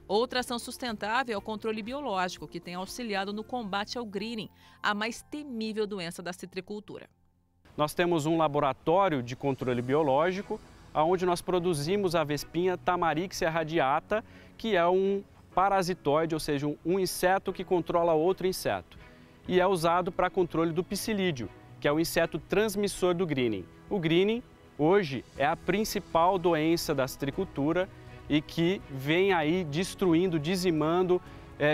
D: Outra ação sustentável é o controle biológico, que tem auxiliado no combate ao greening, a mais temível doença da citricultura.
F: Nós temos um laboratório de controle biológico, onde nós produzimos a vespinha Tamarixia radiata, que é um parasitoide, ou seja, um inseto que controla outro inseto. E é usado para controle do psilídeo, que é o inseto transmissor do greening. O greening, hoje, é a principal doença da citricultura e que vem aí destruindo, dizimando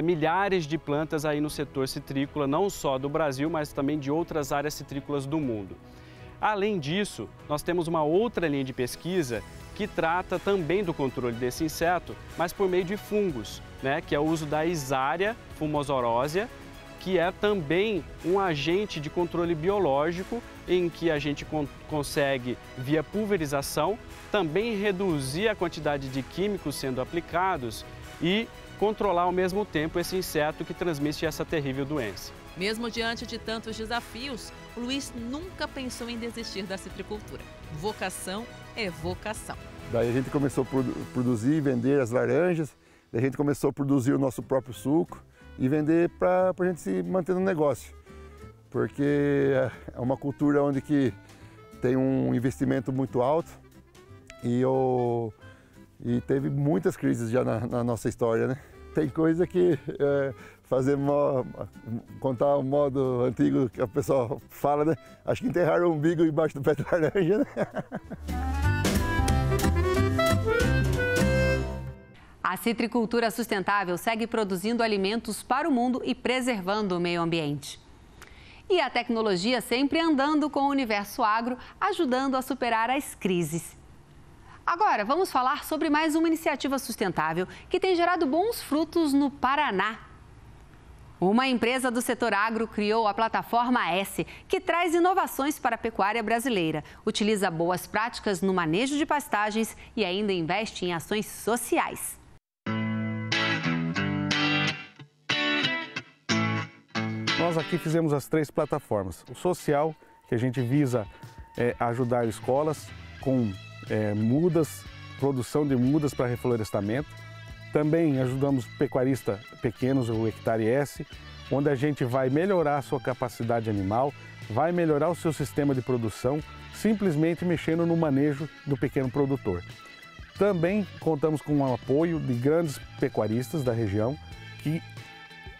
F: milhares de plantas aí no setor citrícola, não só do Brasil, mas também de outras áreas citrícolas do mundo. Além disso, nós temos uma outra linha de pesquisa que trata também do controle desse inseto, mas por meio de fungos, né? Que é o uso da Isária fumosorosea, que é também um agente de controle biológico em que a gente consegue, via pulverização, também reduzir a quantidade de químicos sendo aplicados e controlar ao mesmo tempo esse inseto que transmite essa terrível doença.
D: Mesmo diante de tantos desafios, o Luiz nunca pensou em desistir da citricultura. Vocação é vocação.
G: Daí a gente começou a produzir e vender as laranjas, daí a gente começou a produzir o nosso próprio suco e vender para a gente se manter no negócio. Porque é uma cultura onde que tem um investimento muito alto e teve muitas crises já na nossa história, né? Tem coisa que contar o modo antigo que a pessoa fala, né? Acho que enterraram o umbigo embaixo do pé de laranja, né?
A: A citricultura sustentável segue produzindo alimentos para o mundo e preservando o meio ambiente. E a tecnologia sempre andando com o universo agro, ajudando a superar as crises. Agora, vamos falar sobre mais uma iniciativa sustentável que tem gerado bons frutos no Paraná. Uma empresa do setor agro criou a plataforma S, que traz inovações para a pecuária brasileira. Utiliza boas práticas no manejo de pastagens e ainda investe em ações sociais.
B: Nós aqui fizemos as 3 plataformas. O social, que a gente visa ajudar escolas com mudas, produção de mudas para reflorestamento. Também ajudamos pecuaristas pequenos, o Hectare S, onde a gente vai melhorar a sua capacidade animal, vai melhorar o seu sistema de produção, simplesmente mexendo no manejo do pequeno produtor. Também contamos com o apoio de grandes pecuaristas da região que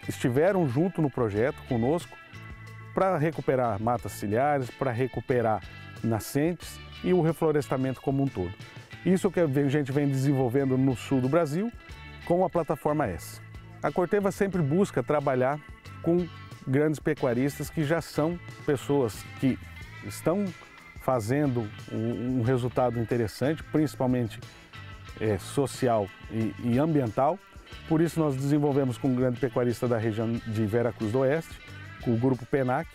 B: estiveram junto no projeto conosco para recuperar matas ciliares, para recuperar nascentes e o reflorestamento como um todo. Isso que a gente vem desenvolvendo no sul do Brasil com a plataforma S. A Corteva sempre busca trabalhar com grandes pecuaristas que já são pessoas que estão fazendo um resultado interessante, principalmente social e ambiental. Por isso nós desenvolvemos com um grande pecuarista da região de Vera Cruz do Oeste, com o grupo PENAC,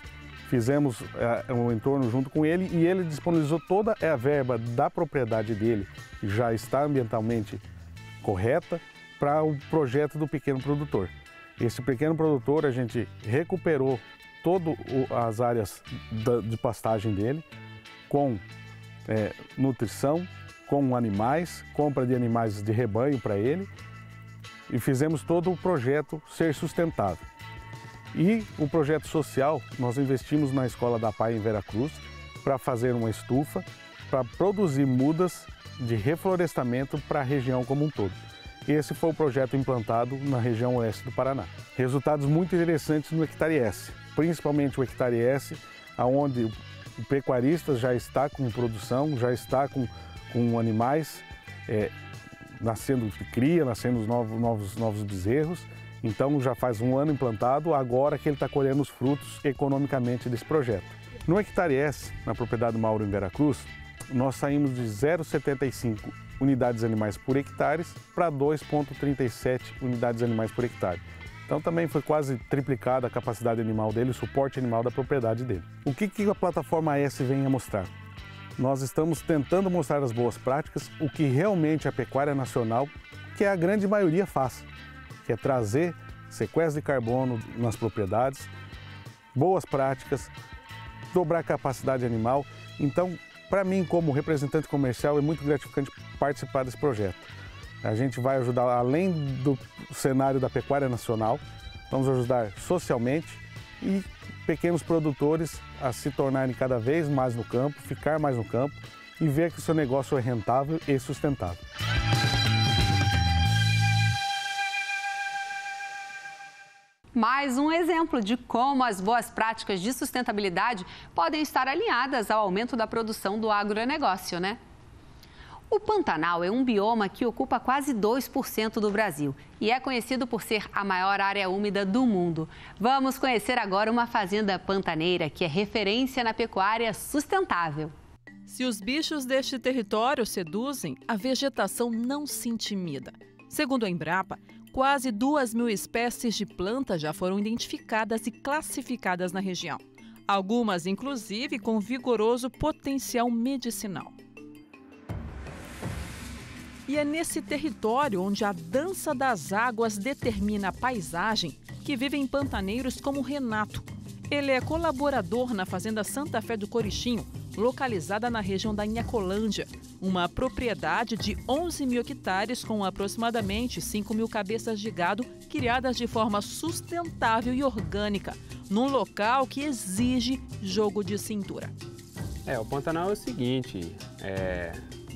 B: fizemos um entorno junto com ele e ele disponibilizou toda a verba da propriedade dele, que já está ambientalmente correta, para o projeto do pequeno produtor. Esse pequeno produtor, a gente recuperou todas as áreas de pastagem dele, com nutrição, com animais, compra de animais de rebanho para ele, e fizemos todo o projeto ser sustentável. E o projeto social, nós investimos na Escola da Pai em Vera Cruz para fazer uma estufa, para produzir mudas de reflorestamento para a região como um todo. Esse foi o projeto implantado na região oeste do Paraná. Resultados muito interessantes no Hectare S, principalmente o Hectare S, onde o pecuarista já está com produção, já está com animais nascendo de cria, nascendo os novos bezerros. Então já faz um ano implantado, agora que ele está colhendo os frutos economicamente desse projeto. No Hectare S, na propriedade Mauro em Vera Cruz, nós saímos de 0,75 unidades animais por hectare para 2,37 unidades animais por hectare. Então também foi quase triplicada a capacidade animal dele, o suporte animal da propriedade dele. O que a plataforma S vem a mostrar? Nós estamos tentando mostrar as boas práticas, o que realmente a pecuária nacional, que a grande maioria faz, que é trazer sequestro de carbono nas propriedades, boas práticas, dobrar a capacidade animal. Então, para mim, como representante comercial, é muito gratificante participar desse projeto. A gente vai ajudar, além do cenário da pecuária nacional, vamos ajudar socialmente e pequenos produtores a se tornarem cada vez mais no campo, ficar mais no campo e ver que o seu negócio é rentável e sustentável.
A: Mais um exemplo de como as boas práticas de sustentabilidade podem estar alinhadas ao aumento da produção do agronegócio, né? O Pantanal é um bioma que ocupa quase 2% do Brasil e é conhecido por ser a maior área úmida do mundo. Vamos conhecer agora uma fazenda pantaneira que é referência na pecuária sustentável.
D: Se os bichos deste território seduzem, a vegetação não se intimida. Segundo a Embrapa, quase 2.000 espécies de plantas já foram identificadas e classificadas na região. Algumas, inclusive, com vigoroso potencial medicinal. E é nesse território onde a dança das águas determina a paisagem que vivem pantaneiros como Renato. Ele é colaborador na Fazenda Santa Fé do Corichinho, localizada na região da Inhacolândia, uma propriedade de 11.000 hectares com aproximadamente 5.000 cabeças de gado criadas de forma sustentável e orgânica, num local que exige jogo de cintura.
H: O Pantanal é o seguinte,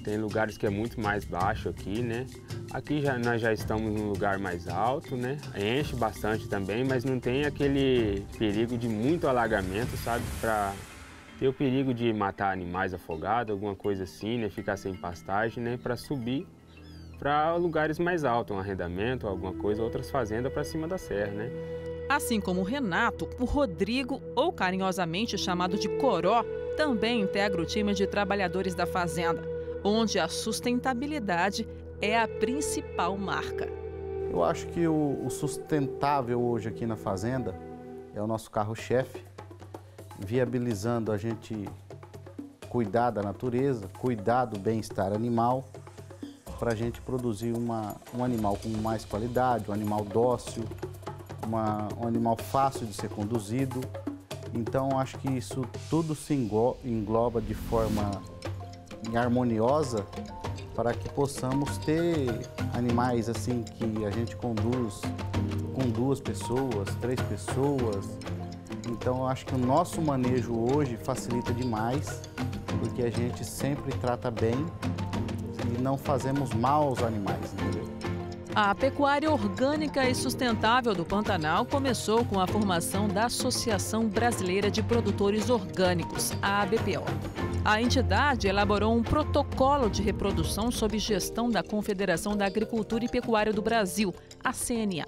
H: tem lugares que é muito mais baixo aqui, né? Aqui nós já estamos num lugar mais alto, né? Enche bastante também, mas não tem aquele perigo de muito alagamento, sabe? Para ter o perigo de matar animais afogados, alguma coisa assim, né? Ficar sem pastagem, né? Para subir para lugares mais altos, um arrendamento, alguma coisa, outras fazendas para cima da serra, né?
D: Assim como o Renato, o Rodrigo, ou carinhosamente chamado de Coró, também integra o time de trabalhadores da fazenda, onde a sustentabilidade é a principal marca.
I: Eu acho que o sustentável hoje aqui na fazenda é o nosso carro-chefe, viabilizando a gente cuidar da natureza, cuidar do bem-estar animal, para a gente produzir um animal com mais qualidade, um animal dócil, um animal fácil de ser conduzido. Então, acho que isso tudo se engloba de forma harmoniosa para que possamos ter animais assim que a gente conduz com 2 pessoas, 3 pessoas. Então, acho que o nosso manejo hoje facilita demais, porque a gente sempre trata bem e não fazemos mal aos animais, entendeu?
D: A pecuária orgânica e sustentável do Pantanal começou com a formação da Associação Brasileira de Produtores Orgânicos, a ABPO. A entidade elaborou um protocolo de reprodução sob gestão da Confederação da Agricultura e Pecuária do Brasil, a CNA.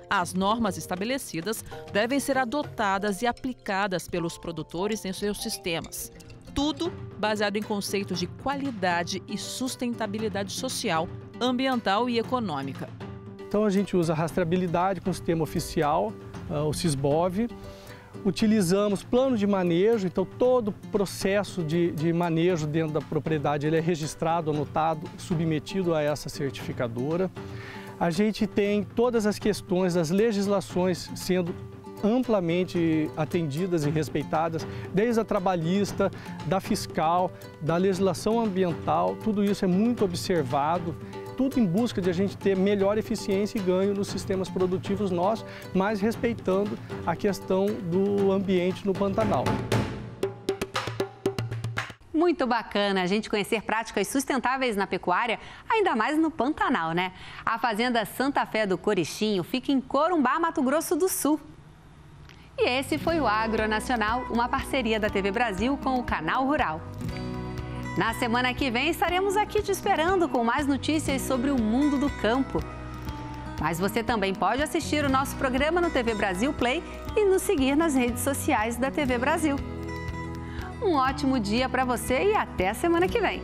D: As normas estabelecidas devem ser adotadas e aplicadas pelos produtores em seus sistemas. Tudo baseado em conceitos de qualidade e sustentabilidade social, ambiental e econômica.
K: Então a gente usa rastreabilidade com o sistema oficial, o SISBOV. Utilizamos plano de manejo, então todo o processo de manejo dentro da propriedade ele é registrado, anotado, submetido a essa certificadora. A gente tem todas as questões das legislações sendo amplamente atendidas e respeitadas, desde a trabalhista, da fiscal, da legislação ambiental, tudo isso é muito observado, tudo em busca de a gente ter melhor eficiência e ganho nos sistemas produtivos nossos, mas respeitando a questão do ambiente no Pantanal.
A: Muito bacana a gente conhecer práticas sustentáveis na pecuária, ainda mais no Pantanal, né? A Fazenda Santa Fé do Corichinho fica em Corumbá, Mato Grosso do Sul. E esse foi o Agro Nacional, uma parceria da TV Brasil com o Canal Rural. Na semana que vem estaremos aqui te esperando com mais notícias sobre o mundo do campo. Mas você também pode assistir o nosso programa no TV Brasil Play e nos seguir nas redes sociais da TV Brasil. Um ótimo dia para você e até a semana que vem.